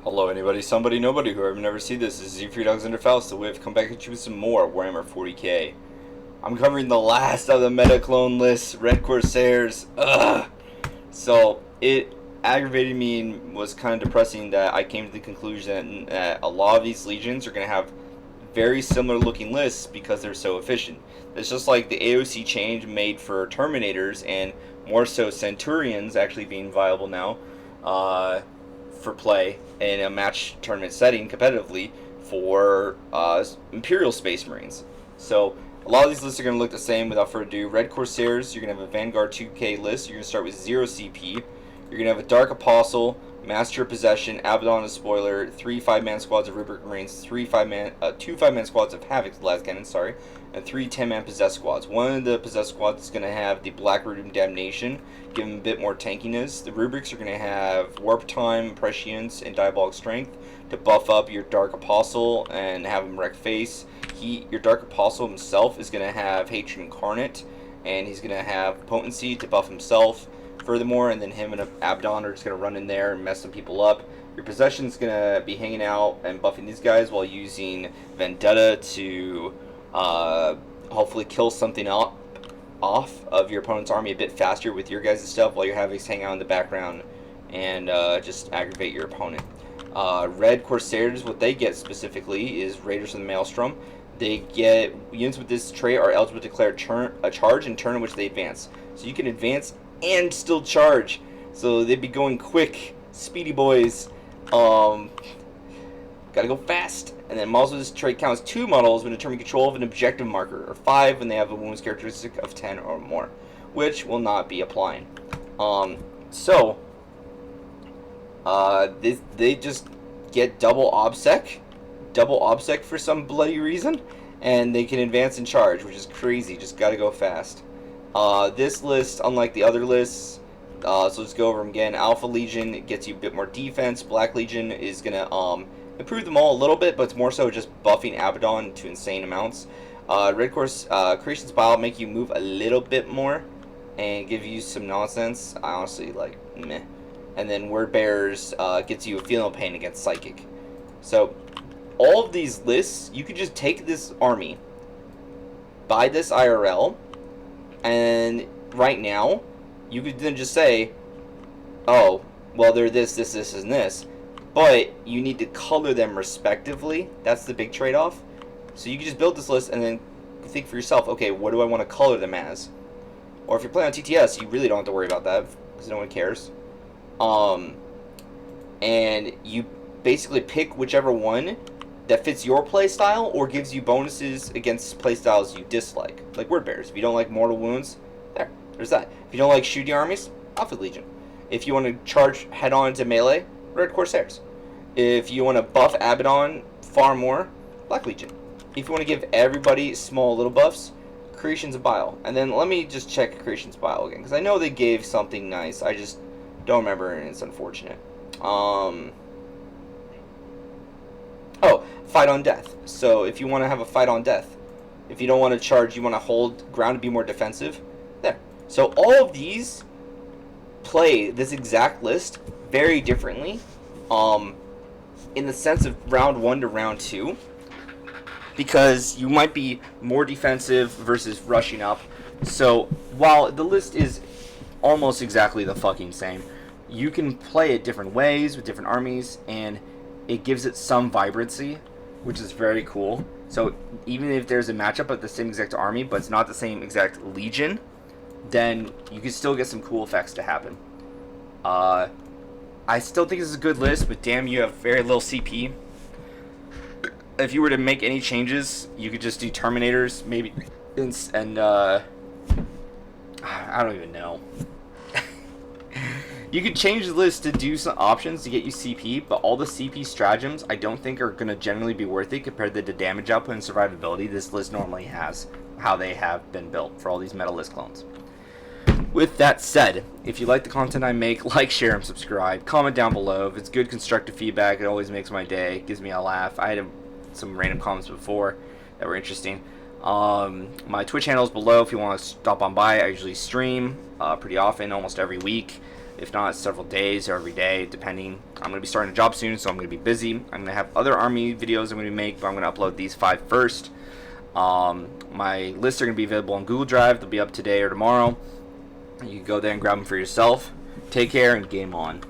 Hello anybody, somebody, nobody, whoever never see this. This is Z3 Dogs Under Faust, so we've come back at you with some more Warhammer 40k. I'm covering the last of the meta clone lists, Red Corsairs. Ugh! So, it aggravated me and was kind of depressing that I came to the conclusion that a lot of these legions are going to have very similar looking lists because they're so efficient. It's just like the AOC change made for Terminators and more so Centurions actually being viable now. For play in a match tournament setting competitively for Imperial Space Marines. So a lot of these lists are going to look the same. Without further ado, Red Corsairs, you're going to have a Vanguard 2K list. You're going to start with 0 CP. You're going to have a Dark Apostle, Master of Possession, Abaddon, a Spoiler, 3 5-man squads of Rubric Marines, 2 5-man squads of Havoc Las Cannon, and 3 10-man Possessed squads. One of the Possessed squads is going to have the Black Root of Damnation, give them a bit more tankiness. The Rubrics are going to have Warp Time, Prescience, and Diabolic Strength to buff up your Dark Apostle and have him wreck face. Your Dark Apostle himself is going to have Hatred Incarnate, and he's going to have Potency to buff himself furthermore, and then him and Abaddon are just going to run in there and mess some people up. Your Possession's going to be hanging out and buffing these guys while using Vendetta to hopefully kill something off of your opponent's army a bit faster with your guys' stuff while your Havocs hang out in the background and just aggravate your opponent. Red Corsairs, what they get specifically is Raiders of the Maelstrom. They get units with this trait are eligible to declare a charge and turn in which they advance. So you can advance and still charge. So they'd be going quick, speedy boys. Gotta go fast. And then models with this trait counts 2 models when determining control of an objective marker, or 5 when they have a wounds characteristic of 10 or more, which will not be applying. They just get double obsec for some bloody reason, and they can advance and charge, which is crazy. Just gotta go fast. This list, unlike the other lists, so let's go over them again. Alpha Legion gets you a bit more defense. Black Legion is gonna improve them all a little bit, but it's more so just buffing Abaddon to insane amounts. Red Course Creation's Bile make you move a little bit more and give you some nonsense. I honestly like meh. And then Word Bearers gets you a feeling of pain against Psychic. So all of these lists, you could just take this army, buy this IRL, and right now you could then just say, oh, well, they're this, and this. But you need to color them respectively. That's the big trade-off. So you can just build this list and then think for yourself, okay, what do I want to color them as? Or if you're playing on TTS, you really don't have to worry about that because no one cares. And you basically pick whichever one that fits your playstyle or gives you bonuses against playstyles you dislike. Like Word Bearers. If you don't like Mortal Wounds, there's that. If you don't like shooting armies, Alpha Legion. If you want to charge head-on into melee, Red Corsairs. If you want to buff Abaddon far more, Black Legion. If you want to give everybody small little buffs, Creations of Bile. And then let me just check Creations of Bile again, because I know they gave something nice. I just don't remember, and it's unfortunate. Oh, Fight on Death. So if you want to have a Fight on Death, if you don't want to charge, you want to hold ground to be more defensive, there. So all of these play this exact list very differently in the sense of round 1 to round 2, because you might be more defensive versus rushing up. So while the list is almost exactly the fucking same, you can play it different ways with different armies, and it gives it some vibrancy, which is very cool. So even if there's a matchup of the same exact army, but it's not the same exact legion, then you can still get some cool effects to happen. I still think this is a good list, but damn, you have very little CP. If you were to make any changes, you could just do Terminators, maybe, and I don't even know. You could change the list to do some options to get you CP, but all the CP stratagems I don't think are going to generally be worth it compared to the damage output and survivability this list normally has, how they have been built for all these meta list clones. With that said, if you like the content I make, like, share, and subscribe. Comment down below. If it's good constructive feedback, it always makes my day. It gives me a laugh. I had some random comments before that were interesting. My Twitch channel is below if you want to stop on by. I usually stream pretty often, almost every week. if not several days or every day, depending. I'm going to be starting a job soon, so I'm going to be busy. I'm going to have other army videos I'm going to make, but I'm going to upload these 5 first. My lists are going to be available on Google Drive. They'll be up today or tomorrow. You can go there and grab them for yourself. Take care and game on.